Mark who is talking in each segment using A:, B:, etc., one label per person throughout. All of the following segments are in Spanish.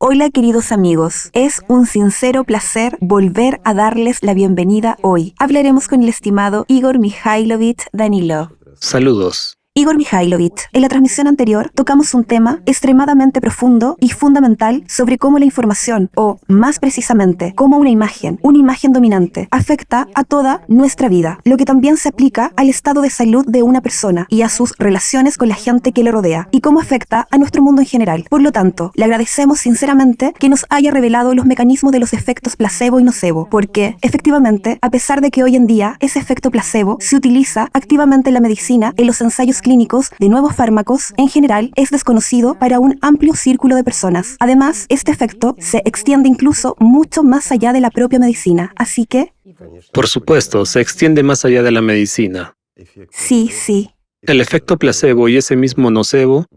A: Hola queridos amigos, es un sincero placer volver a darles la bienvenida hoy. Hablaremos con el estimado Igor Mikhailovich Danilov.
B: Saludos.
A: Igor Mikhailovich, en la transmisión anterior tocamos un tema extremadamente profundo y fundamental sobre cómo la información, o más precisamente, cómo una imagen dominante, afecta a toda nuestra vida, lo que también se aplica al estado de salud de una persona y a sus relaciones con la gente que le rodea, y cómo afecta a nuestro mundo en general. Por lo tanto, le agradecemos sinceramente que nos haya revelado los mecanismos de los efectos placebo y nocebo, porque, efectivamente, a pesar de que hoy en día ese efecto placebo se utiliza activamente en la medicina, en los ensayos clínicos de nuevos fármacos, en general es desconocido para un amplio círculo de personas. Además, este efecto se extiende incluso mucho más allá de la propia medicina, así que...
B: Por supuesto, se extiende más allá de la medicina.
A: Sí.
B: El efecto placebo y ese mismo nocebo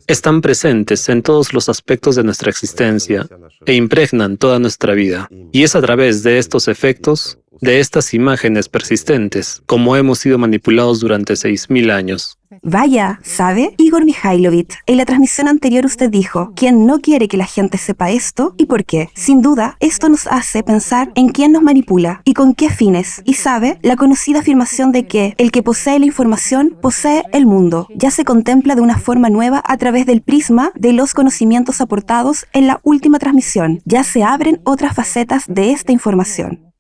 B: están presentes en todos los aspectos de nuestra existencia e impregnan toda nuestra vida. Y es a través de estos efectos, de estas imágenes persistentes, como hemos sido manipulados durante 6.000 años.
A: Vaya, ¿sabe? Igor Mikhailovich, en la transmisión anterior usted dijo, ¿quién no quiere que la gente sepa esto y por qué? Sin duda, esto nos hace pensar en quién nos manipula y con qué fines. Y sabe, la conocida afirmación de que el que posee la información posee el mundo, ya se contempla de una forma nueva a través del prisma de los conocimientos aportados en la última transmisión. Ya se abren otras facetas de esta información.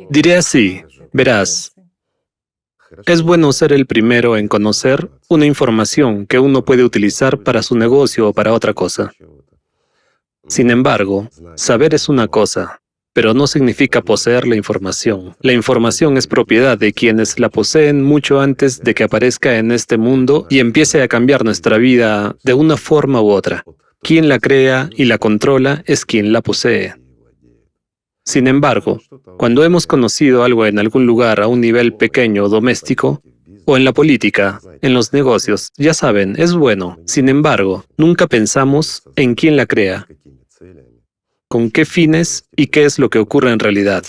B: Diré así, verás. Es bueno ser el primero en conocer una información que uno puede utilizar para su negocio o para otra cosa. Sin embargo, saber es una cosa, pero no significa poseer la información. La información es propiedad de quienes la poseen mucho antes de que aparezca en este mundo y empiece a cambiar nuestra vida de una forma u otra. Quien la crea y la controla es quien la posee. Sin embargo, cuando hemos conocido algo en algún lugar a un nivel pequeño o doméstico, o en la política, en los negocios, ya saben, es bueno. Sin embargo, nunca pensamos en quién la crea, con qué fines y qué es lo que ocurre en realidad.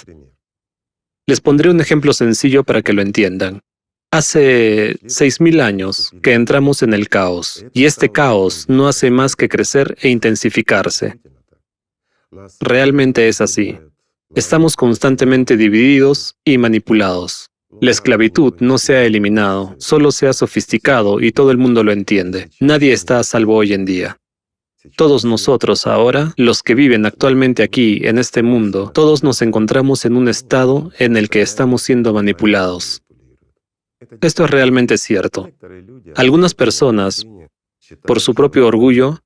B: Les pondré un ejemplo sencillo para que lo entiendan. Hace 6.000 años que entramos en el caos, y este caos no hace más que crecer e intensificarse. Realmente es así. Estamos constantemente divididos y manipulados. La esclavitud no se ha eliminado, solo se ha sofisticado y todo el mundo lo entiende. Nadie está a salvo hoy en día. Todos nosotros ahora, los que viven actualmente aquí, en este mundo, todos nos encontramos en un estado en el que estamos siendo manipulados. Esto es realmente cierto. Algunas personas, por su propio orgullo,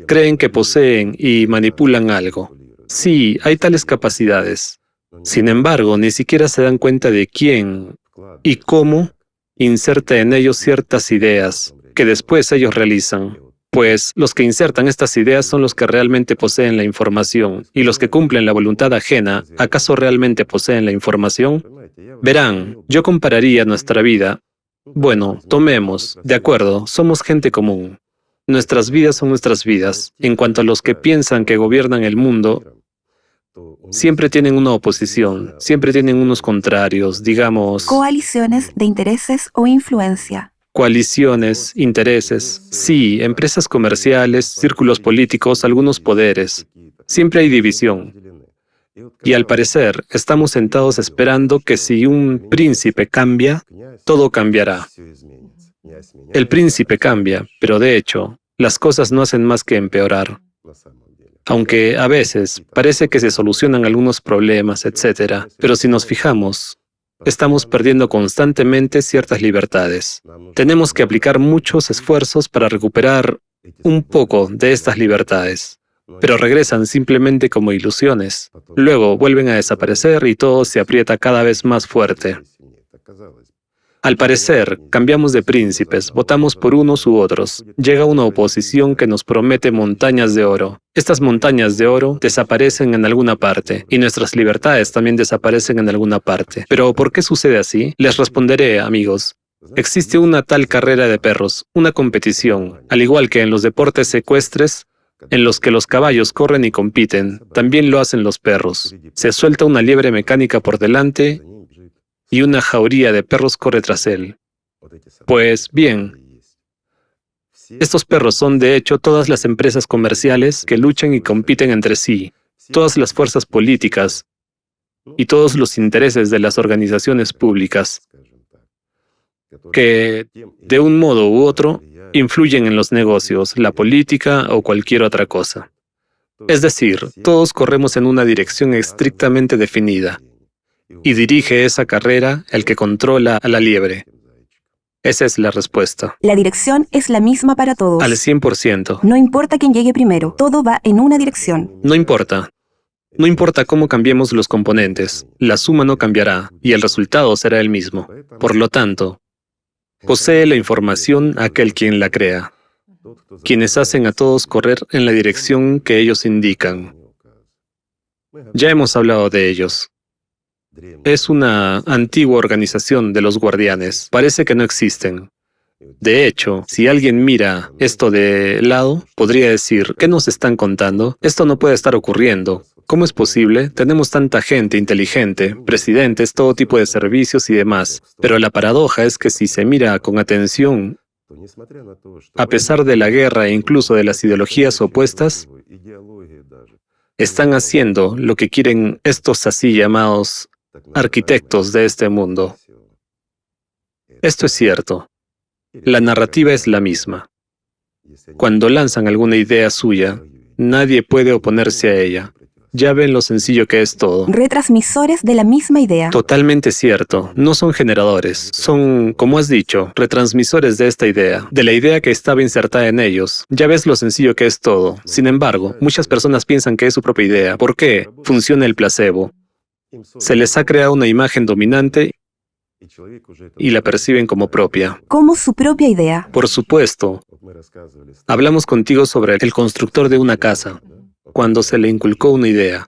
B: creen que poseen y manipulan algo. Sí, hay tales capacidades. Sin embargo, ni siquiera se dan cuenta de quién y cómo inserta en ellos ciertas ideas que después ellos realizan. Pues los que insertan estas ideas son los que realmente poseen la información, y los que cumplen la voluntad ajena, ¿acaso realmente poseen la información? Verán, yo compararía nuestra vida. Bueno, tomemos, de acuerdo, somos gente común. Nuestras vidas son nuestras vidas. En cuanto a los que piensan que gobiernan el mundo, siempre tienen una oposición, siempre tienen unos contrarios, digamos...
A: Coaliciones de intereses o influencia.
B: Coaliciones, intereses, sí, empresas comerciales, círculos políticos, algunos poderes. Siempre hay división. Y al parecer, estamos sentados esperando que si un príncipe cambia, todo cambiará. El príncipe cambia, pero de hecho, las cosas no hacen más que empeorar. Aunque a veces parece que se solucionan algunos problemas, etc. Pero si nos fijamos, estamos perdiendo constantemente ciertas libertades. Tenemos que aplicar muchos esfuerzos para recuperar un poco de estas libertades, pero regresan simplemente como ilusiones. Luego vuelven a desaparecer y todo se aprieta cada vez más fuerte. Al parecer, cambiamos de príncipes, votamos por unos u otros. Llega una oposición que nos promete montañas de oro. Estas montañas de oro desaparecen en alguna parte, y nuestras libertades también desaparecen en alguna parte. ¿Pero por qué sucede así? Les responderé, amigos. Existe una tal carrera de perros, una competición, al igual que en los deportes ecuestres, en los que los caballos corren y compiten, también lo hacen los perros. Se suelta una liebre mecánica por delante y una jauría de perros corre tras él. Pues bien, Estos perros son, de hecho, todas las empresas comerciales que luchan y compiten entre sí, todas las fuerzas políticas y todos los intereses de las organizaciones públicas que, de un modo u otro, influyen en los negocios, la política o cualquier otra cosa. Es decir, todos corremos en una dirección estrictamente definida, y dirige esa carrera el que controla a la liebre. Esa es la respuesta.
A: La dirección es la misma para todos.
B: Al 100%.
A: No importa quién llegue primero, todo va en una dirección.
B: No importa. No importa cómo cambiemos los componentes, la suma no cambiará y el resultado será el mismo. Por lo tanto, posee la información aquel quien la crea, quienes hacen a todos correr en la dirección que ellos indican. Ya hemos hablado de ellos. Es una antigua organización de los guardianes. Parece que no existen. De hecho, si alguien mira esto de lado, podría decir, ¿qué nos están contando? Esto no puede estar ocurriendo. ¿Cómo es posible? Tenemos tanta gente inteligente, presidentes, todo tipo de servicios y demás. Pero la paradoja es que si se mira con atención, a pesar de la guerra e incluso de las ideologías opuestas, están haciendo lo que quieren estos así llamados arquitectos de este mundo. Esto es cierto. La narrativa es la misma. Cuando lanzan alguna idea suya, nadie puede oponerse a ella. Ya ven lo sencillo que es todo.
A: Retransmisores de la misma idea.
B: Totalmente cierto. No son generadores. Son, como has dicho, retransmisores de esta idea, de la idea que estaba insertada en ellos. Ya ves lo sencillo que es todo. Sin embargo, muchas personas piensan que es su propia idea. ¿Por qué? Funciona el placebo. Se les ha creado una imagen dominante y la perciben como propia.
A: Como su propia idea.
B: Por supuesto. Hablamos contigo sobre el constructor de una casa, cuando se le inculcó una idea.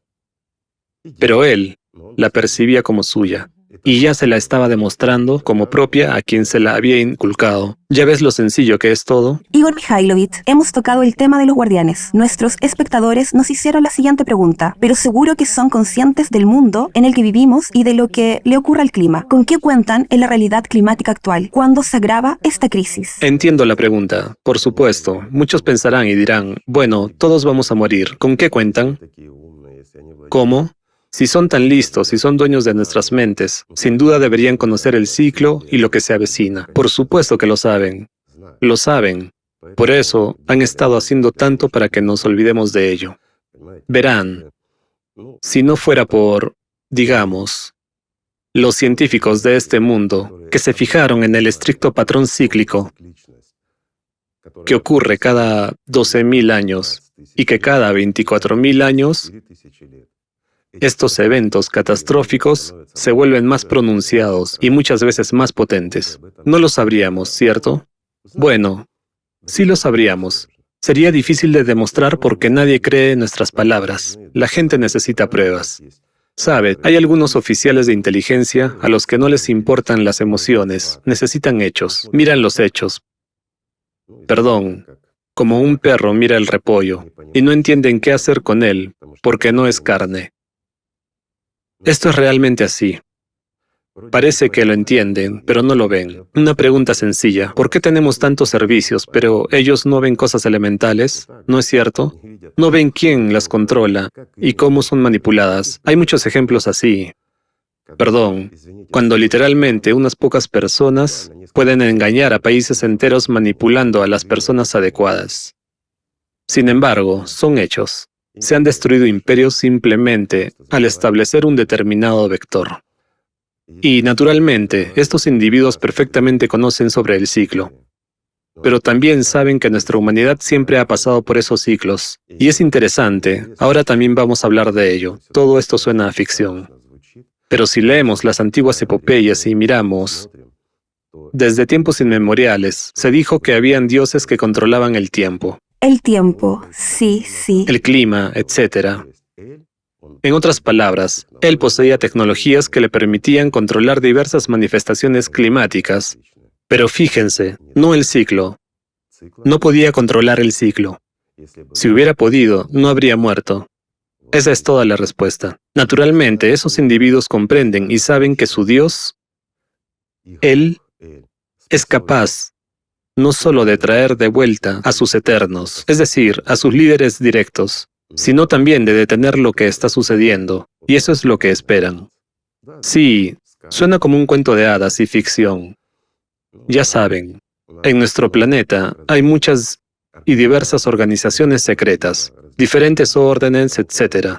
B: Pero él la percibía como suya, y ya se la estaba demostrando como propia a quien se la había inculcado. ¿Ya ves lo sencillo que es todo?
A: Igor Mikhailovich, hemos tocado el tema de los guardianes. Nuestros espectadores nos hicieron la siguiente pregunta, pero seguro que son conscientes del mundo en el que vivimos y de lo que le ocurre al clima. ¿Con qué cuentan en la realidad climática actual? ¿Cuándo se agrava esta crisis?
B: Entiendo la pregunta. Por supuesto, muchos pensarán y dirán, bueno, todos vamos a morir. ¿Con qué cuentan? ¿Cómo? Si son tan listos, si son dueños de nuestras mentes, sin duda deberían conocer el ciclo y lo que se avecina. Por supuesto que lo saben. Lo saben. Por eso han estado haciendo tanto para que nos olvidemos de ello. Verán, si no fuera por, digamos, los científicos de este mundo que se fijaron en el estricto patrón cíclico que ocurre cada 12.000 años y que cada 24.000 años estos eventos catastróficos se vuelven más pronunciados y muchas veces más potentes. No lo sabríamos, ¿cierto? Bueno, sí lo sabríamos. Sería difícil de demostrar porque nadie cree en nuestras palabras. La gente necesita pruebas. Sabe, hay algunos oficiales de inteligencia a los que no les importan las emociones, necesitan hechos. Miran los hechos. Perdón, como un perro mira el repollo y no entienden qué hacer con él porque no es carne. Esto es realmente así. Parece que lo entienden, pero no lo ven. Una pregunta sencilla. ¿Por qué tenemos tantos servicios, pero ellos no ven cosas elementales? ¿No es cierto? No ven quién las controla y cómo son manipuladas. Hay muchos ejemplos así. Perdón, cuando literalmente unas pocas personas pueden engañar a países enteros manipulando a las personas adecuadas. Sin embargo, son hechos. Se han destruido imperios simplemente al establecer un determinado vector. Y, naturalmente, estos individuos perfectamente conocen sobre el ciclo. Pero también saben que nuestra humanidad siempre ha pasado por esos ciclos. Y es interesante, ahora también vamos a hablar de ello. Todo esto suena a ficción. Pero si leemos las antiguas epopeyas y miramos, desde tiempos inmemoriales, se dijo que habían dioses que controlaban el tiempo.
A: El tiempo, sí, sí.
B: El clima, etc. En otras palabras, él poseía tecnologías que le permitían controlar diversas manifestaciones climáticas. Pero fíjense, no el ciclo. No podía controlar el ciclo. Si hubiera podido, no habría muerto. Esa es toda la respuesta. Naturalmente, esos individuos comprenden y saben que su Dios, Él, es capaz no solo de traer de vuelta a sus eternos, es decir, a sus líderes directos, sino también de detener lo que está sucediendo, y eso es lo que esperan. Sí, suena como un cuento de hadas y ficción. Ya saben, en nuestro planeta hay muchas y diversas organizaciones secretas, diferentes órdenes, etc.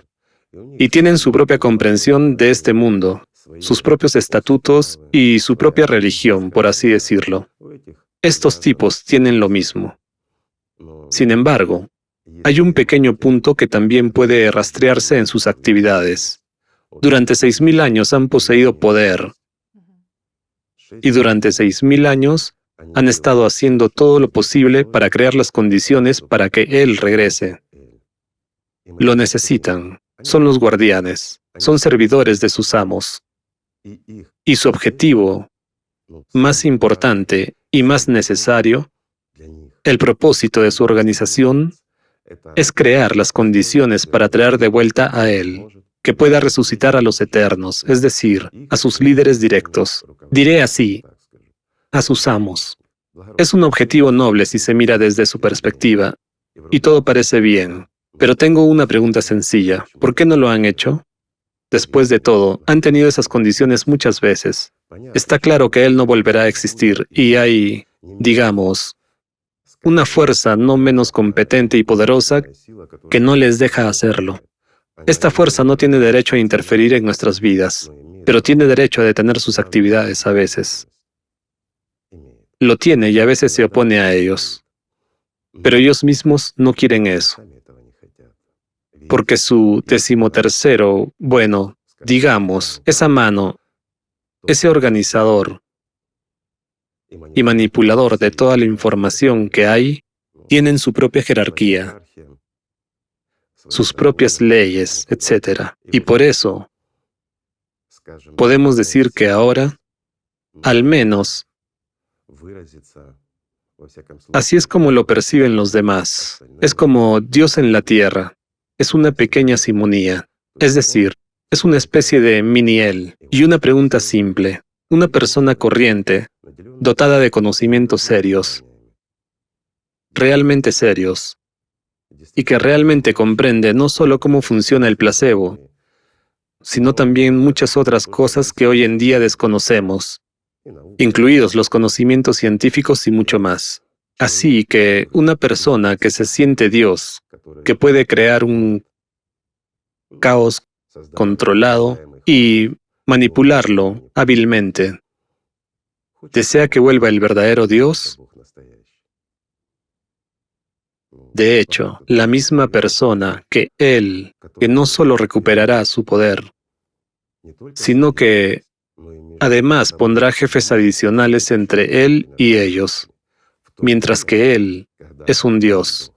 B: Y tienen su propia comprensión de este mundo, sus propios estatutos y su propia religión, por así decirlo. Estos tipos tienen lo mismo. Sin embargo, hay un pequeño punto que también puede rastrearse en sus actividades. Durante 6.000 años han poseído poder, y durante 6.000 años han estado haciendo todo lo posible para crear las condiciones para que Él regrese. Lo necesitan. Son los guardianes. Son servidores de sus amos. Y su objetivo más importante y más necesario, el propósito de su organización, es crear las condiciones para traer de vuelta a Él, que pueda resucitar a los eternos, es decir, a sus líderes directos. Diré así, a sus amos. Es un objetivo noble si se mira desde su perspectiva, y todo parece bien. Pero tengo una pregunta sencilla. ¿Por qué no lo han hecho? Después de todo, han tenido esas condiciones muchas veces. Está claro que Él no volverá a existir, y hay, digamos, una fuerza no menos competente y poderosa que no les deja hacerlo. Esta fuerza no tiene derecho a interferir en nuestras vidas, pero tiene derecho a detener sus actividades a veces. Lo tiene y a veces se opone a ellos. Pero ellos mismos no quieren eso. Porque su 13º, bueno, digamos, esa mano, ese organizador y manipulador de toda la información que hay, tienen su propia jerarquía, sus propias leyes, etc. Y por eso, podemos decir que ahora, al menos, así es como lo perciben los demás. Es como Dios en la tierra. Es una pequeña simonía. Es decir, es una especie de mini-él. Y una pregunta simple. Una persona corriente, dotada de conocimientos serios, realmente serios, y que realmente comprende no solo cómo funciona el placebo, sino también muchas otras cosas que hoy en día desconocemos, incluidos los conocimientos científicos y mucho más. Así que una persona que se siente Dios, que puede crear un caos controlado y manipularlo hábilmente, ¿desea que vuelva el verdadero Dios? De hecho, la misma persona que Él, que no solo recuperará su poder, sino que además pondrá jefes adicionales entre Él y ellos, mientras que Él es un Dios.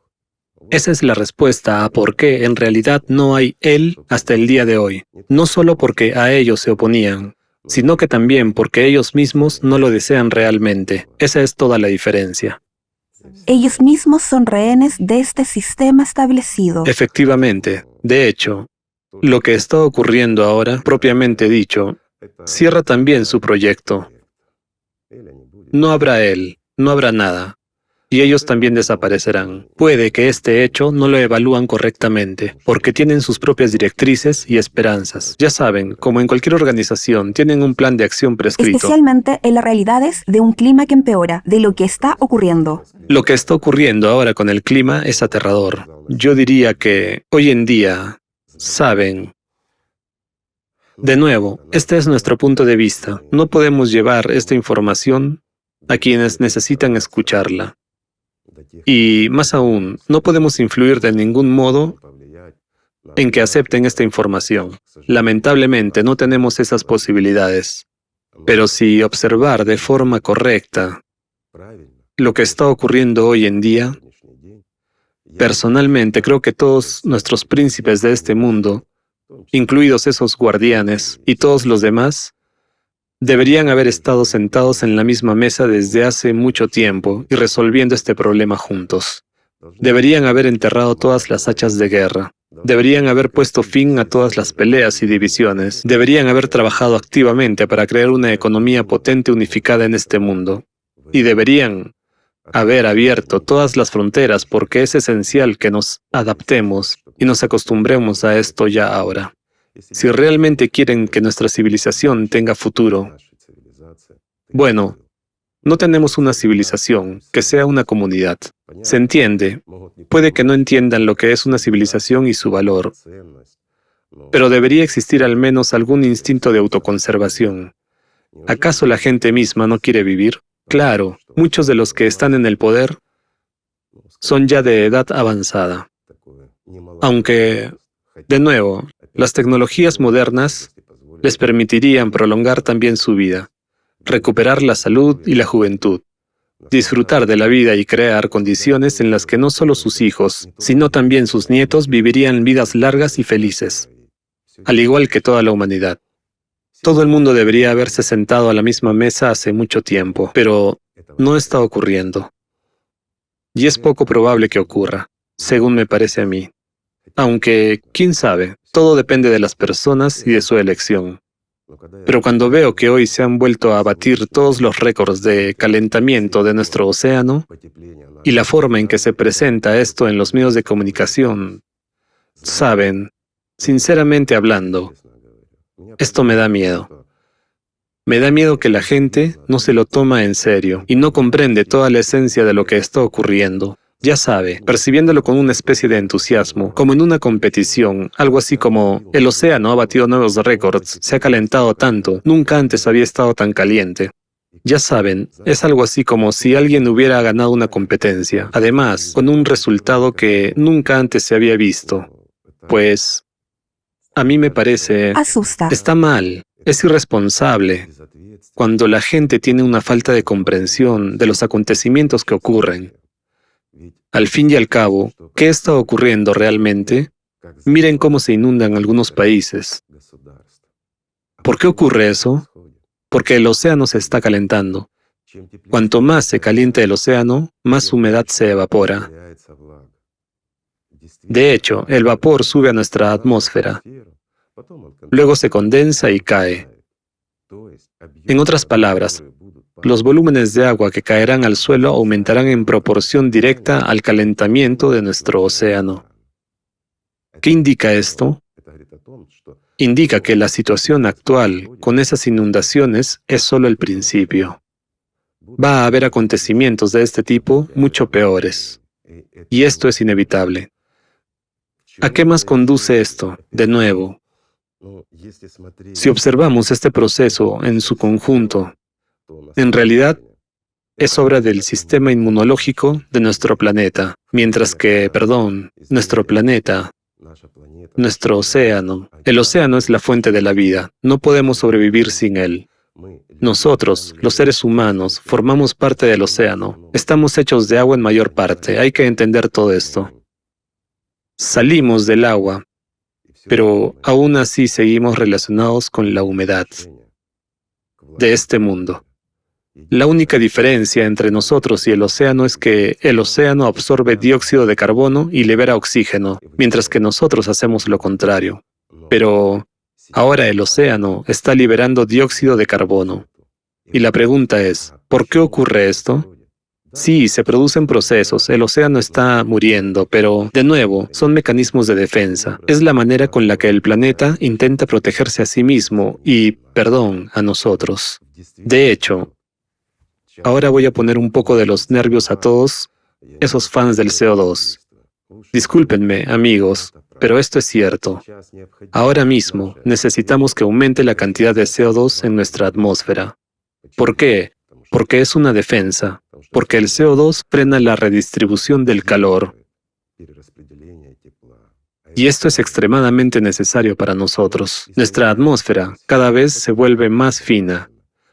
B: Esa es la respuesta a por qué en realidad no hay Él hasta el día de hoy. No solo porque a ellos se oponían, sino que también porque ellos mismos no lo desean realmente. Esa es toda la diferencia.
A: Ellos mismos son rehenes de este sistema establecido.
B: Efectivamente. De hecho, lo que está ocurriendo ahora, propiamente dicho, cierra también su proyecto. No habrá Él, no habrá nada. Y ellos también desaparecerán. Puede que este hecho no lo evalúan correctamente, porque tienen sus propias directrices y esperanzas. Ya saben, como en cualquier organización, tienen un plan de acción prescrito.
A: Especialmente en las realidades de un clima que empeora, de lo que está ocurriendo.
B: Lo que está ocurriendo ahora con el clima es aterrador. Yo diría que hoy en día, saben, de nuevo, este es nuestro punto de vista. No podemos llevar esta información a quienes necesitan escucharla. Y más aún, no podemos influir de ningún modo en que acepten esta información. Lamentablemente no tenemos esas posibilidades. Pero si observar de forma correcta lo que está ocurriendo hoy en día, personalmente creo que todos nuestros príncipes de este mundo, incluidos esos guardianes y todos los demás, deberían haber estado sentados en la misma mesa desde hace mucho tiempo y resolviendo este problema juntos. Deberían haber enterrado todas las hachas de guerra. Deberían haber puesto fin a todas las peleas y divisiones. Deberían haber trabajado activamente para crear una economía potente unificada en este mundo. Y deberían haber abierto todas las fronteras porque es esencial que nos adaptemos y nos acostumbremos a esto ya ahora. Si realmente quieren que nuestra civilización tenga futuro, bueno, no tenemos una civilización, que sea una comunidad. Se entiende. Puede que no entiendan lo que es una civilización y su valor, pero debería existir al menos algún instinto de autoconservación. ¿Acaso la gente misma no quiere vivir? Claro, muchos de los que están en el poder son ya de edad avanzada. Aunque, de nuevo, las tecnologías modernas les permitirían prolongar también su vida, recuperar la salud y la juventud, disfrutar de la vida y crear condiciones en las que no solo sus hijos, sino también sus nietos vivirían vidas largas y felices, al igual que toda la humanidad. Todo el mundo debería haberse sentado a la misma mesa hace mucho tiempo, pero no está ocurriendo. Y es poco probable que ocurra, según me parece a mí. Aunque, quién sabe, todo depende de las personas y de su elección. Pero cuando veo que hoy se han vuelto a batir todos los récords de calentamiento de nuestro océano y la forma en que se presenta esto en los medios de comunicación, saben, sinceramente hablando, esto me da miedo. Me da miedo que la gente no se lo toma en serio y no comprende toda la esencia de lo que está ocurriendo. Ya sabe, percibiéndolo con una especie de entusiasmo, como en una competición, algo así como, el océano ha batido nuevos récords, se ha calentado tanto, nunca antes había estado tan caliente. Ya saben, es algo así como si alguien hubiera ganado una competencia, además, con un resultado que nunca antes se había visto. Pues, a mí me parece,
A: Asusta.
B: está mal, es irresponsable, cuando la gente tiene una falta de comprensión de los acontecimientos que ocurren. Al fin y al cabo, ¿qué está ocurriendo realmente? Miren cómo se inundan algunos países. ¿Por qué ocurre eso? Porque el océano se está calentando. Cuanto más se calienta el océano, más humedad se evapora. De hecho, el vapor sube a nuestra atmósfera. Luego se condensa y cae. En otras palabras, los volúmenes de agua que caerán al suelo aumentarán en proporción directa al calentamiento de nuestro océano. ¿Qué indica esto? Indica que la situación actual, con esas inundaciones, es solo el principio. Va a haber acontecimientos de este tipo mucho peores. Y esto es inevitable. ¿A qué más conduce esto? De nuevo, si observamos este proceso en su conjunto, en realidad es obra del sistema inmunológico de nuestro planeta, mientras que, nuestro planeta, nuestro océano, el océano es la fuente de la vida, no podemos sobrevivir sin él. Nosotros, los seres humanos, formamos parte del océano, estamos hechos de agua en mayor parte, hay que entender todo esto. Salimos del agua, pero aún así seguimos relacionados con la humedad de este mundo. La única diferencia entre nosotros y el océano es que el océano absorbe dióxido de carbono y libera oxígeno, mientras que nosotros hacemos lo contrario. Pero ahora el océano está liberando dióxido de carbono. Y la pregunta es, ¿por qué ocurre esto? Sí, se producen procesos, el océano está muriendo, pero, de nuevo, son mecanismos de defensa. Es la manera con la que el planeta intenta protegerse a sí mismo y, a nosotros. De hecho, ahora voy a poner un poco de los nervios a todos esos fans del CO2. Discúlpenme, amigos, pero esto es cierto. Ahora mismo necesitamos que aumente la cantidad de CO2 en nuestra atmósfera. ¿Por qué? Porque es una defensa. Porque el CO2 frena la redistribución del calor. Y esto es extremadamente necesario para nosotros. Nuestra atmósfera cada vez se vuelve más fina.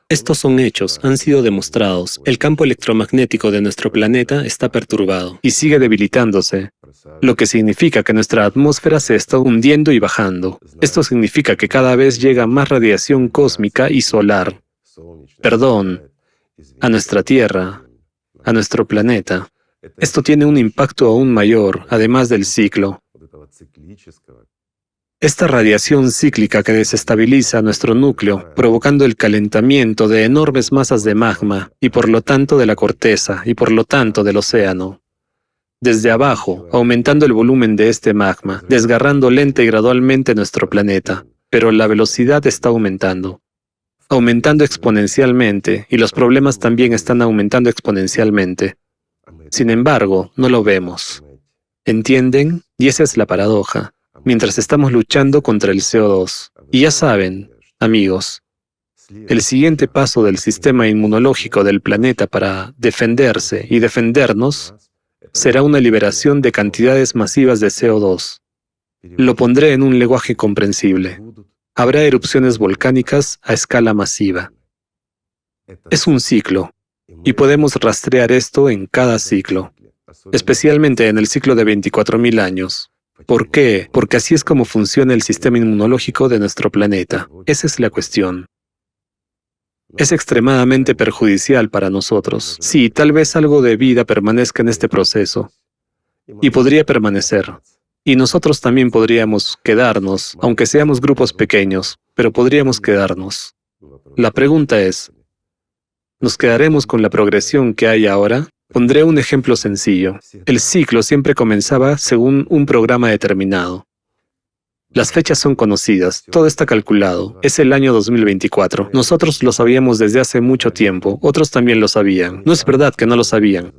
B: Estos son hechos, han sido demostrados. El campo electromagnético de nuestro planeta está perturbado y sigue debilitándose, lo que significa que nuestra atmósfera se está hundiendo y bajando. Esto significa que cada vez llega más radiación cósmica y solar, a nuestra Tierra, a nuestro planeta. Esto tiene un impacto aún mayor, además del ciclo. Esta radiación cíclica que desestabiliza nuestro núcleo, provocando el calentamiento de enormes masas de magma y por lo tanto de la corteza y por lo tanto del océano. Desde abajo, aumentando el volumen de este magma, desgarrando lenta y gradualmente nuestro planeta. Pero la velocidad está aumentando exponencialmente, y los problemas también están aumentando exponencialmente. Sin embargo, no lo vemos. ¿Entienden? Y esa es la paradoja. Mientras estamos luchando contra el CO2. Y ya saben, amigos, el siguiente paso del sistema inmunológico del planeta para defenderse y defendernos será una liberación de cantidades masivas de CO2. Lo pondré en un lenguaje comprensible. Habrá erupciones volcánicas a escala masiva. Es un ciclo, y podemos rastrear esto en cada ciclo, especialmente en el ciclo de 24.000 años. ¿Por qué? Porque así es como funciona el sistema inmunológico de nuestro planeta. Esa es la cuestión. Es extremadamente perjudicial para nosotros. Sí, tal vez algo de vida permanezca en este proceso, y podría permanecer. Y nosotros también podríamos quedarnos, aunque seamos grupos pequeños, pero podríamos quedarnos. La pregunta es, ¿nos quedaremos con la progresión que hay ahora? Pondré un ejemplo sencillo. El ciclo siempre comenzaba según un programa determinado. Las fechas son conocidas, todo está calculado. Es el año 2024. Nosotros lo sabíamos desde hace mucho tiempo, otros también lo sabían. No es verdad que no lo sabían.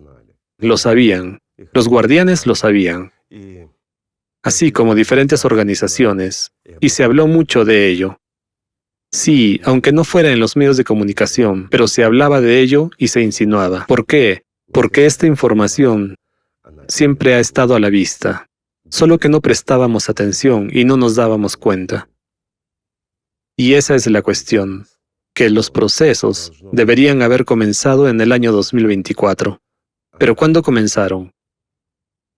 B: Lo sabían. Los guardianes lo sabían, así como diferentes organizaciones, y se habló mucho de ello. Sí, aunque no fuera en los medios de comunicación, pero se hablaba de ello y se insinuaba. ¿Por qué? Porque esta información siempre ha estado a la vista, solo que no prestábamos atención y no nos dábamos cuenta. Y esa es la cuestión, que los procesos deberían haber comenzado en el año 2024. ¿Pero cuándo comenzaron?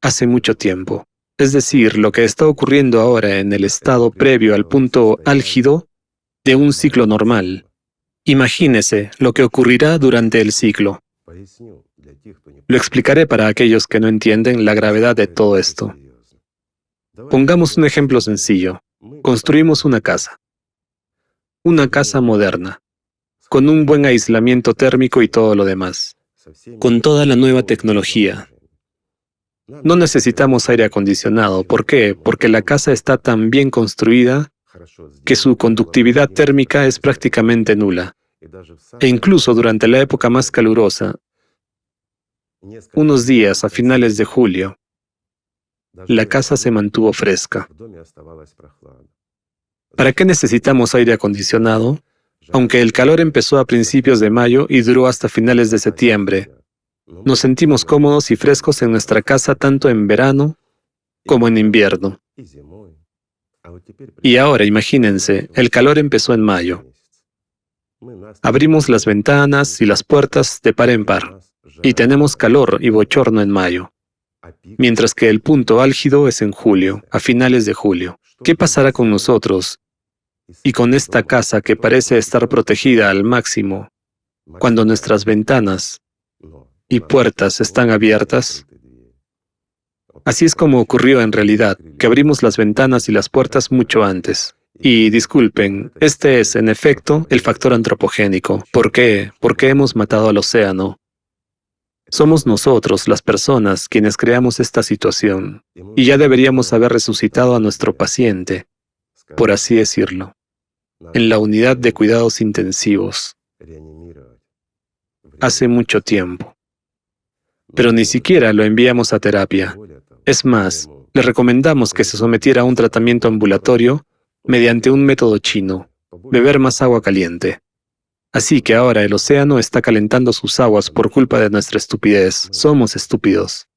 B: Hace mucho tiempo. Es decir, lo que está ocurriendo ahora en el estado previo al punto álgido de un ciclo normal. Imagínese lo que ocurrirá durante el ciclo. Lo explicaré para aquellos que no entienden la gravedad de todo esto. Pongamos un ejemplo sencillo. Construimos una casa moderna, con un buen aislamiento térmico y todo lo demás, con toda la nueva tecnología. No necesitamos aire acondicionado. ¿Por qué? Porque la casa está tan bien construida que su conductividad térmica es prácticamente nula. E incluso durante la época más calurosa, unos días a finales de julio, la casa se mantuvo fresca. ¿Para qué necesitamos aire acondicionado? Aunque el calor empezó a principios de mayo y duró hasta finales de septiembre, nos sentimos cómodos y frescos en nuestra casa tanto en verano como en invierno. Y ahora, imagínense, el calor empezó en mayo. Abrimos las ventanas y las puertas de par en par, y tenemos calor y bochorno en mayo, mientras que el punto álgido es en julio, a finales de julio. ¿Qué pasará con nosotros y con esta casa que parece estar protegida al máximo cuando nuestras ventanas y puertas están abiertas? Así es como ocurrió en realidad, que abrimos las ventanas y las puertas mucho antes. Y disculpen, este es, en efecto, el factor antropogénico. ¿Por qué? Porque hemos matado al océano. Somos nosotros, las personas, quienes creamos esta situación. Y ya deberíamos haber resucitado a nuestro paciente, por así decirlo, en la unidad de cuidados intensivos, hace mucho tiempo. Pero ni siquiera lo enviamos a terapia. Es más, le recomendamos que se sometiera a un tratamiento ambulatorio mediante un método chino, beber más agua caliente. Así que ahora el océano está calentando sus aguas por culpa de nuestra estupidez. Somos estúpidos.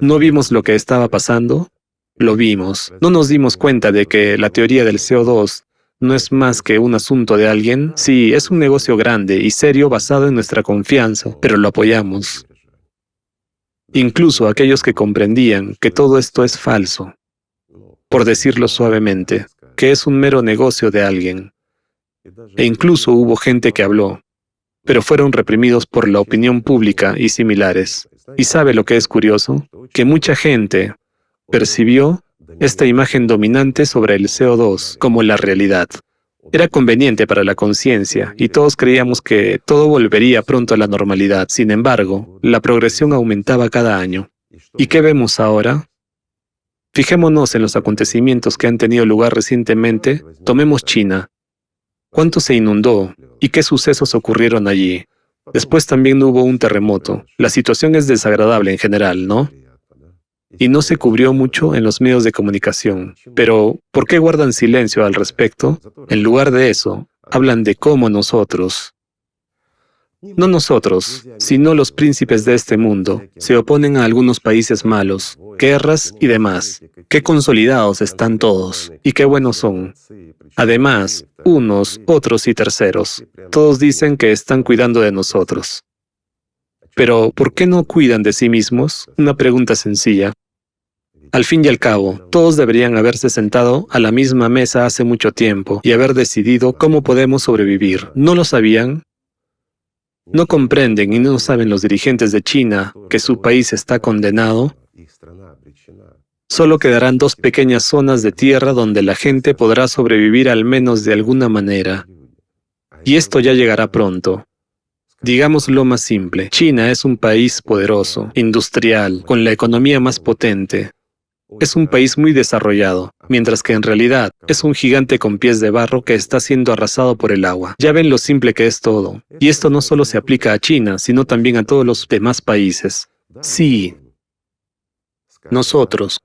B: ¿No vimos lo que estaba pasando? Lo vimos. No nos dimos cuenta de que la teoría del CO2 no es más que un asunto de alguien. Sí, es un negocio grande y serio basado en nuestra confianza, pero lo apoyamos. Incluso aquellos que comprendían que todo esto es falso, por decirlo suavemente, que es un mero negocio de alguien. E incluso hubo gente que habló, pero fueron reprimidos por la opinión pública y similares. ¿Y sabe lo que es curioso? Que mucha gente percibió esta imagen dominante sobre el CO2 como la realidad. Era conveniente para la conciencia y todos creíamos que todo volvería pronto a la normalidad. Sin embargo, la progresión aumentaba cada año. ¿Y qué vemos ahora? Fijémonos en los acontecimientos que han tenido lugar recientemente. Tomemos China. ¿Cuánto se inundó? ¿Y qué sucesos ocurrieron allí? Después también hubo un terremoto. La situación es desagradable en general, ¿no? Y no se cubrió mucho en los medios de comunicación. Pero, ¿por qué guardan silencio al respecto? En lugar de eso, hablan de cómo nosotros, no nosotros, sino los príncipes de este mundo, se oponen a algunos países malos, guerras y demás. Qué consolidados están todos, y qué buenos son. Además, unos, otros y terceros, todos dicen que están cuidando de nosotros. Pero, ¿por qué no cuidan de sí mismos? Una pregunta sencilla. Al fin y al cabo, todos deberían haberse sentado a la misma mesa hace mucho tiempo y haber decidido cómo podemos sobrevivir. ¿No lo sabían? No comprenden y no saben los dirigentes de China que su país está condenado. Solo quedarán 2 pequeñas zonas de tierra donde la gente podrá sobrevivir al menos de alguna manera. Y esto ya llegará pronto. Digamos lo más simple. China es un país poderoso, industrial, con la economía más potente. Es un país muy desarrollado, mientras que en realidad es un gigante con pies de barro que está siendo arrasado por el agua. Ya ven lo simple que es todo. Y esto no solo se aplica a China, sino también a todos los demás países. Sí, nosotros,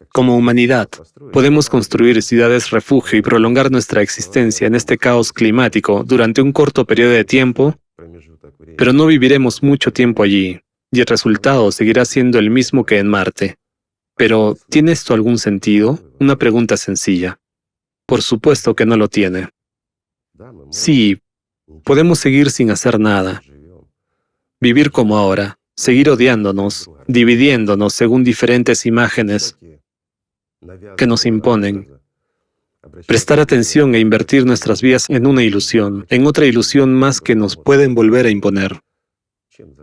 B: como humanidad, podemos construir ciudades refugio y prolongar nuestra existencia en este caos climático durante un corto periodo de tiempo, pero no viviremos mucho tiempo allí, y el resultado seguirá siendo el mismo que en Marte. Pero, ¿tiene esto algún sentido? Una pregunta sencilla. Por supuesto que no lo tiene. Sí, podemos seguir sin hacer nada. Vivir como ahora, seguir odiándonos, dividiéndonos según diferentes imágenes que nos imponen. Prestar atención e invertir nuestras vidas en una ilusión, en otra ilusión más que nos pueden volver a imponer.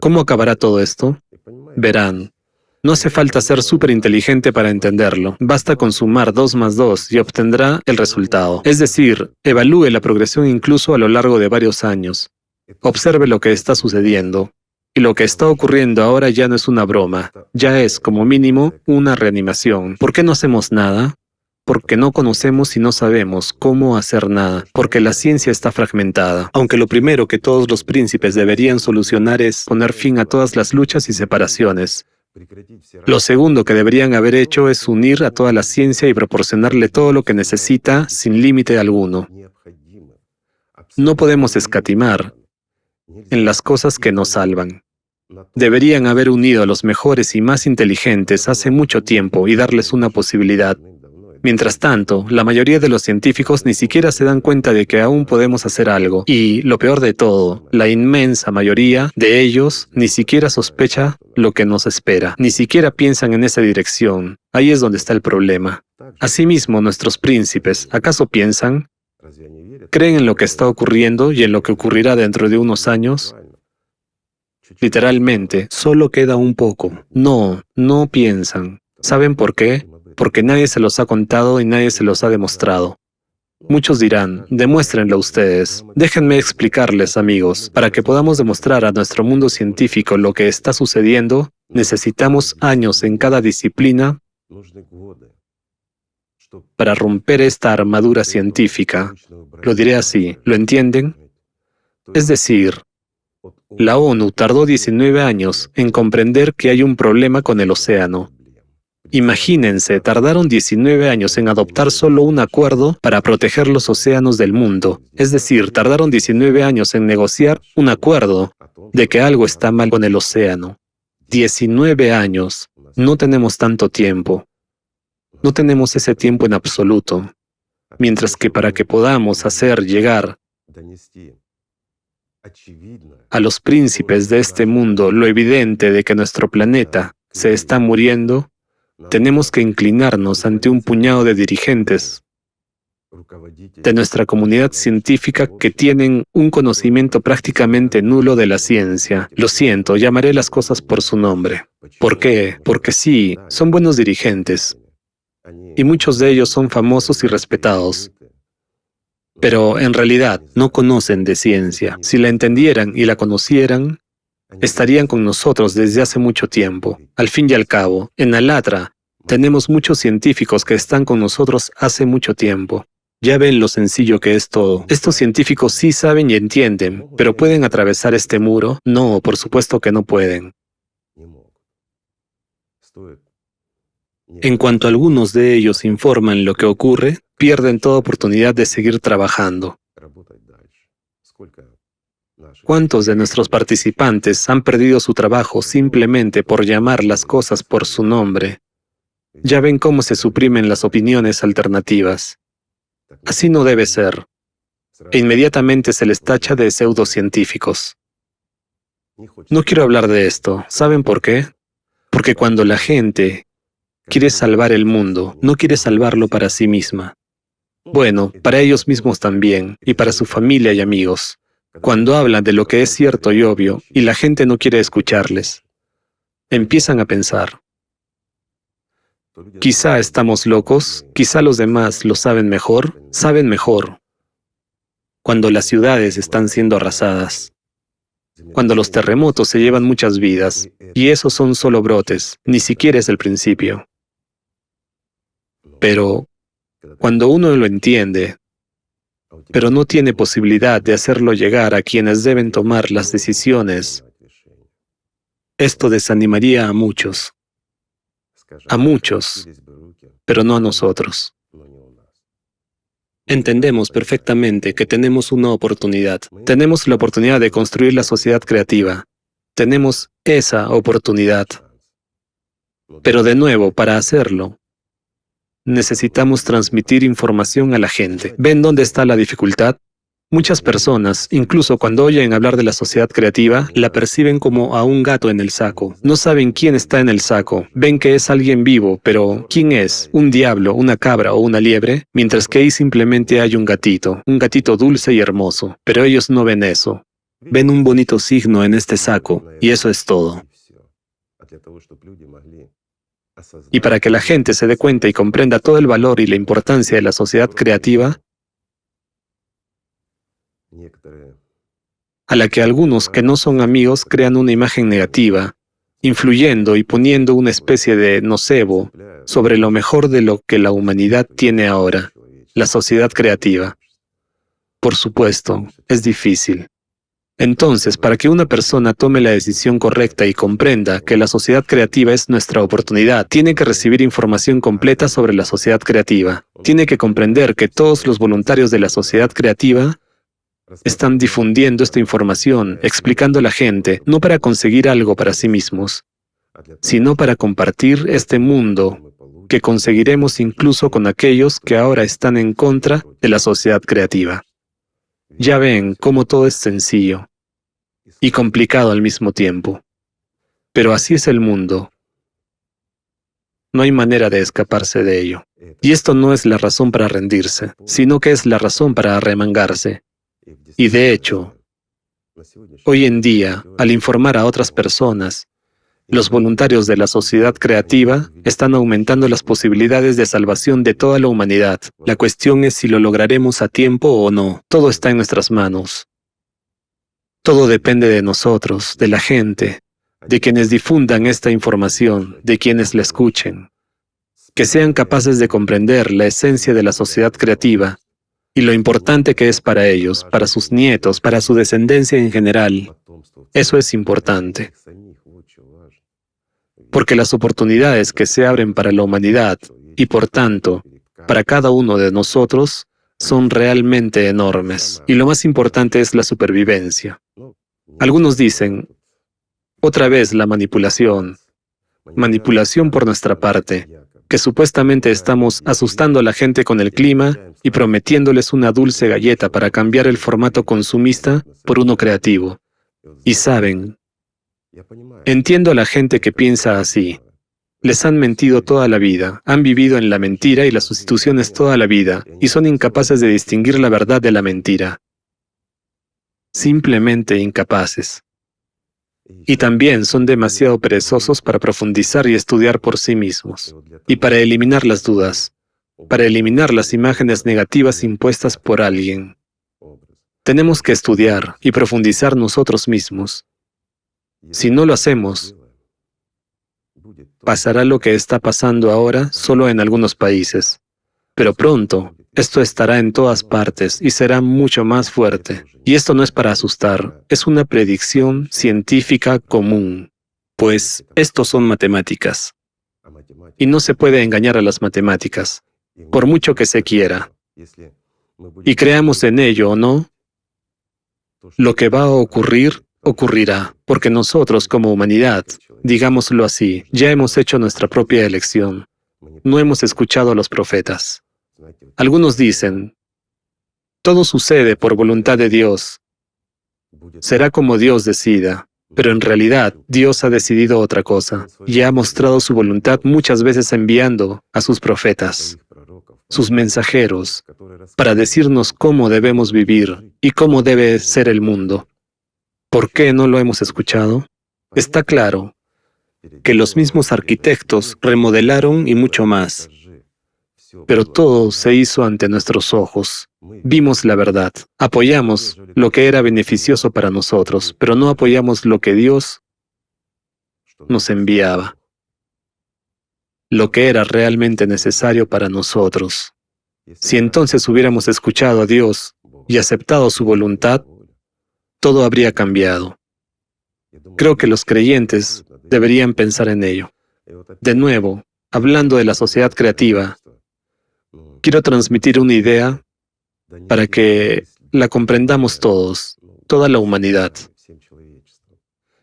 B: ¿Cómo acabará todo esto? Verán. No hace falta ser súper inteligente para entenderlo. Basta con sumar 2 más 2 y obtendrá el resultado. Es decir, evalúe la progresión incluso a lo largo de varios años. Observe lo que está sucediendo. Y lo que está ocurriendo ahora ya no es una broma. Ya es, como mínimo, una reanimación. ¿Por qué no hacemos nada? Porque no conocemos y no sabemos cómo hacer nada. Porque la ciencia está fragmentada. Aunque lo primero que todos los príncipes deberían solucionar es poner fin a todas las luchas y separaciones. Lo segundo que deberían haber hecho es unir a toda la ciencia y proporcionarle todo lo que necesita sin límite alguno. No podemos escatimar en las cosas que nos salvan. Deberían haber unido a los mejores y más inteligentes hace mucho tiempo y darles una posibilidad. Mientras tanto, la mayoría de los científicos ni siquiera se dan cuenta de que aún podemos hacer algo. Y, lo peor de todo, la inmensa mayoría de ellos ni siquiera sospecha lo que nos espera. Ni siquiera piensan en esa dirección. Ahí es donde está el problema. Asimismo, nuestros príncipes, ¿acaso piensan? ¿Creen en lo que está ocurriendo y en lo que ocurrirá dentro de unos años? Literalmente, solo queda un poco. No piensan. ¿Saben por qué? Porque nadie se los ha contado y nadie se los ha demostrado. Muchos dirán, demuéstrenlo ustedes. Déjenme explicarles, amigos. Para que podamos demostrar a nuestro mundo científico lo que está sucediendo, necesitamos años en cada disciplina para romper esta armadura científica. Lo diré así, ¿lo entienden? Es decir, la ONU tardó 19 años en comprender que hay un problema con el océano. Imagínense, tardaron 19 años en adoptar solo un acuerdo para proteger los océanos del mundo. Es decir, tardaron 19 años en negociar un acuerdo de que algo está mal con el océano. 19 años. No tenemos tanto tiempo. No tenemos ese tiempo en absoluto. Mientras que para que podamos hacer llegar a los príncipes de este mundo lo evidente de que nuestro planeta se está muriendo, tenemos que inclinarnos ante un puñado de dirigentes de nuestra comunidad científica que tienen un conocimiento prácticamente nulo de la ciencia. Lo siento, llamaré las cosas por su nombre. ¿Por qué? Porque sí, son buenos dirigentes. y muchos de ellos son famosos y respetados, pero en realidad no conocen de ciencia. Si la entendieran y la conocieran, estarían con nosotros desde hace mucho tiempo. Al fin y al cabo, en Alatra tenemos muchos científicos que están con nosotros hace mucho tiempo. Ya ven lo sencillo que es todo. Estos científicos sí saben y entienden, pero ¿pueden atravesar este muro? No, por supuesto que no pueden. En cuanto algunos de ellos informan lo que ocurre, pierden toda oportunidad de seguir trabajando. ¿Cuántos de nuestros participantes han perdido su trabajo simplemente por llamar las cosas por su nombre? Ya ven cómo se suprimen las opiniones alternativas. Así no debe ser. E inmediatamente se les tacha de pseudocientíficos. No quiero hablar de esto. ¿Saben por qué? Porque cuando la gente quiere salvar el mundo, no quiere salvarlo para sí misma. Bueno, para ellos mismos también, y para su familia y amigos. Cuando hablan de lo que es cierto y obvio, y la gente no quiere escucharles, empiezan a pensar: quizá estamos locos, quizá los demás lo saben mejor. Cuando las ciudades están siendo arrasadas, cuando los terremotos se llevan muchas vidas, y esos son solo brotes, ni siquiera es el principio. Pero cuando uno lo entiende, pero no tiene posibilidad de hacerlo llegar a quienes deben tomar las decisiones, esto desanimaría a muchos, pero no a nosotros. Entendemos perfectamente que tenemos una oportunidad. Tenemos la oportunidad de construir la sociedad creativa. Tenemos esa oportunidad. Pero de nuevo, para hacerlo, necesitamos transmitir información a la gente. ¿Ven dónde está la dificultad? Muchas personas, incluso cuando oyen hablar de la sociedad creativa, la perciben como a un gato en el saco. No saben quién está en el saco. Ven que es alguien vivo, pero ¿quién es? ¿Un diablo, una cabra o una liebre? Mientras que ahí simplemente hay un gatito dulce y hermoso. Pero ellos no ven eso. Ven un bonito signo en este saco, y eso es todo. Y para que la gente se dé cuenta y comprenda todo el valor y la importancia de la sociedad creativa, a la que algunos que no son amigos crean una imagen negativa, influyendo y poniendo una especie de nocebo sobre lo mejor de lo que la humanidad tiene ahora, la sociedad creativa. Por supuesto, es difícil. Entonces, para que una persona tome la decisión correcta y comprenda que la sociedad creativa es nuestra oportunidad, tiene que recibir información completa sobre la sociedad creativa. Tiene que comprender que todos los voluntarios de la sociedad creativa están difundiendo esta información, explicando a la gente, no para conseguir algo para sí mismos, sino para compartir este mundo que conseguiremos incluso con aquellos que ahora están en contra de la sociedad creativa. Ya ven cómo todo es sencillo y complicado al mismo tiempo. Pero así es el mundo. No hay manera de escaparse de ello. Y esto no es la razón para rendirse, sino que es la razón para arremangarse. Y de hecho, hoy en día, al informar a otras personas, los voluntarios de la sociedad creativa están aumentando las posibilidades de salvación de toda la humanidad. La cuestión es si lo lograremos a tiempo o no. Todo está en nuestras manos. Todo depende de nosotros, de la gente, de quienes difundan esta información, de quienes la escuchen, que sean capaces de comprender la esencia de la sociedad creativa y lo importante que es para ellos, para sus nietos, para su descendencia en general. Eso es importante. Porque las oportunidades que se abren para la humanidad y, por tanto, para cada uno de nosotros, son realmente enormes. Y lo más importante es la supervivencia. Algunos dicen, otra vez la manipulación por nuestra parte, que supuestamente estamos asustando a la gente con el clima y prometiéndoles una dulce galleta para cambiar el formato consumista por uno creativo. Y saben, entiendo a la gente que piensa así. Les han mentido toda la vida, han vivido en la mentira y las sustituciones toda la vida, y son incapaces de distinguir la verdad de la mentira. Simplemente incapaces. Y también son demasiado perezosos para profundizar y estudiar por sí mismos. Y para eliminar las dudas, para eliminar las imágenes negativas impuestas por alguien. Tenemos que estudiar y profundizar nosotros mismos. Si no lo hacemos, pasará lo que está pasando ahora solo en algunos países. Pero pronto, esto estará en todas partes y será mucho más fuerte. Y esto no es para asustar, es una predicción científica común. Pues estos son matemáticas. Y no se puede engañar a las matemáticas, por mucho que se quiera. Y creamos en ello o no, lo que va a ocurrir, ocurrirá, porque nosotros como humanidad, digámoslo así, ya hemos hecho nuestra propia elección. No hemos escuchado a los profetas. Algunos dicen, todo sucede por voluntad de Dios. Será como Dios decida. Pero en realidad, Dios ha decidido otra cosa y ha mostrado su voluntad muchas veces enviando a sus profetas, sus mensajeros, para decirnos cómo debemos vivir y cómo debe ser el mundo. ¿Por qué no lo hemos escuchado? Está claro que los mismos arquitectos remodelaron y mucho más. Pero todo se hizo ante nuestros ojos. Vimos la verdad. Apoyamos lo que era beneficioso para nosotros, pero no apoyamos lo que Dios nos enviaba, lo que era realmente necesario para nosotros. Si entonces hubiéramos escuchado a Dios y aceptado su voluntad, todo habría cambiado. Creo que los creyentes deberían pensar en ello. De nuevo, hablando de la sociedad creativa, quiero transmitir una idea para que la comprendamos todos, toda la humanidad.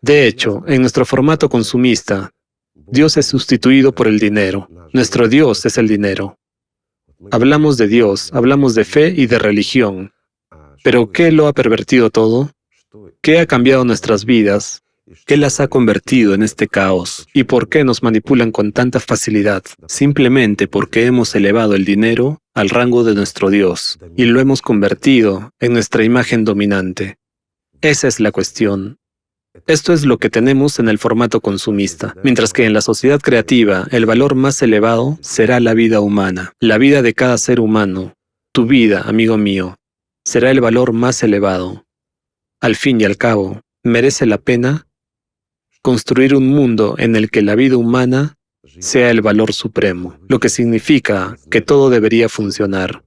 B: De hecho, en nuestro formato consumista, Dios es sustituido por el dinero. Nuestro Dios es el dinero. Hablamos de Dios, hablamos de fe y de religión. Pero ¿qué lo ha pervertido todo? ¿Qué ha cambiado nuestras vidas? ¿Qué las ha convertido en este caos? ¿Y por qué nos manipulan con tanta facilidad? Simplemente porque hemos elevado el dinero al rango de nuestro Dios y lo hemos convertido en nuestra imagen dominante. Esa es la cuestión. Esto es lo que tenemos en el formato consumista, mientras que en la sociedad creativa el valor más elevado será la vida humana, la vida de cada ser humano. Tu vida, amigo mío, será el valor más elevado. Al fin y al cabo, ¿merece la pena construir un mundo en el que la vida humana sea el valor supremo, lo que significa que todo debería funcionar,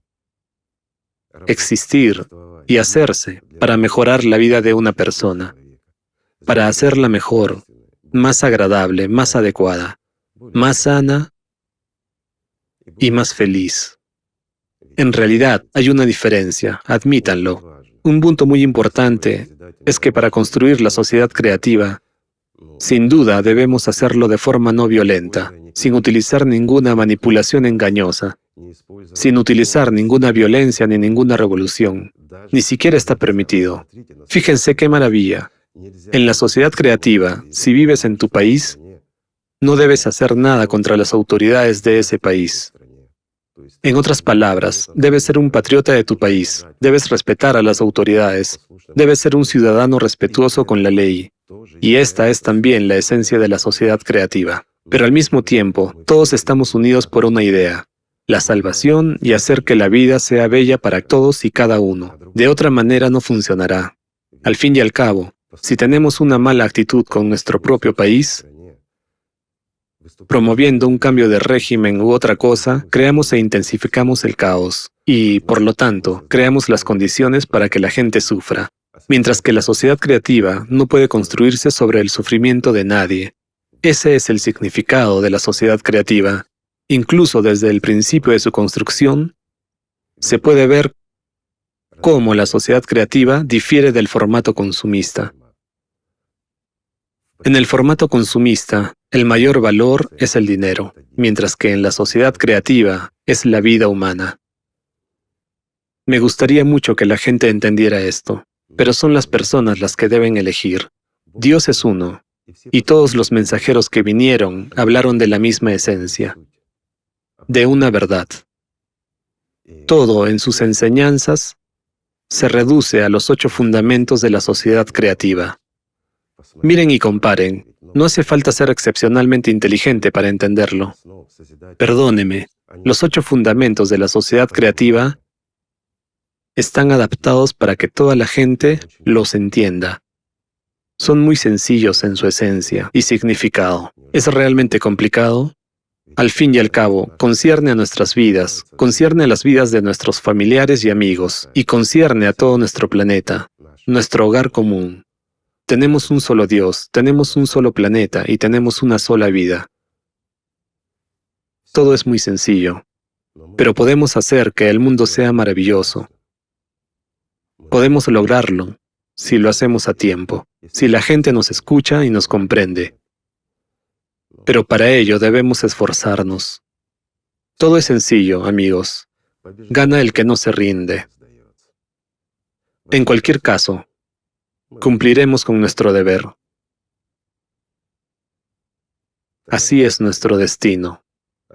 B: existir y hacerse para mejorar la vida de una persona, para hacerla mejor, más agradable, más adecuada, más sana y más feliz? En realidad, hay una diferencia, admítanlo. Un punto muy importante es que para construir la sociedad creativa, sin duda debemos hacerlo de forma no violenta, sin utilizar ninguna manipulación engañosa, sin utilizar ninguna violencia ni ninguna revolución. Ni siquiera está permitido. Fíjense qué maravilla. En la sociedad creativa, si vives en tu país, no debes hacer nada contra las autoridades de ese país. En otras palabras, debes ser un patriota de tu país, debes respetar a las autoridades, debes ser un ciudadano respetuoso con la ley. Y esta es también la esencia de la sociedad creativa. Pero al mismo tiempo, todos estamos unidos por una idea: la salvación y hacer que la vida sea bella para todos y cada uno. De otra manera no funcionará. Al fin y al cabo, si tenemos una mala actitud con nuestro propio país, promoviendo un cambio de régimen u otra cosa, creamos e intensificamos el caos y, por lo tanto, creamos las condiciones para que la gente sufra. Mientras que la sociedad creativa no puede construirse sobre el sufrimiento de nadie. Ese es el significado de la sociedad creativa. Incluso desde el principio de su construcción, se puede ver cómo la sociedad creativa difiere del formato consumista. En el formato consumista, el mayor valor es el dinero, mientras que en la sociedad creativa es la vida humana. Me gustaría mucho que la gente entendiera esto, pero son las personas las que deben elegir. Dios es uno, y todos los mensajeros que vinieron hablaron de la misma esencia, de una verdad. Todo en sus enseñanzas se reduce a los 8 fundamentos de la sociedad creativa. Miren y comparen. No hace falta ser excepcionalmente inteligente para entenderlo. Perdóneme, los 8 fundamentos de la sociedad creativa están adaptados para que toda la gente los entienda. Son muy sencillos en su esencia y significado. ¿Es realmente complicado? Al fin y al cabo, concierne a nuestras vidas, concierne a las vidas de nuestros familiares y amigos, y concierne a todo nuestro planeta, nuestro hogar común. Tenemos un solo Dios, tenemos un solo planeta y tenemos una sola vida. Todo es muy sencillo, pero podemos hacer que el mundo sea maravilloso. Podemos lograrlo si lo hacemos a tiempo, si la gente nos escucha y nos comprende. Pero para ello debemos esforzarnos. Todo es sencillo, amigos. Gana el que no se rinde. En cualquier caso, cumpliremos con nuestro deber. Así es nuestro destino.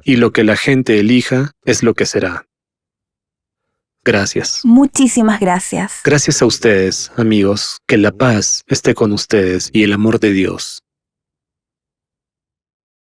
B: Y lo que la gente elija es lo que será. Gracias.
A: Muchísimas gracias.
B: Gracias a ustedes, amigos. Que la paz esté con ustedes y el amor de Dios.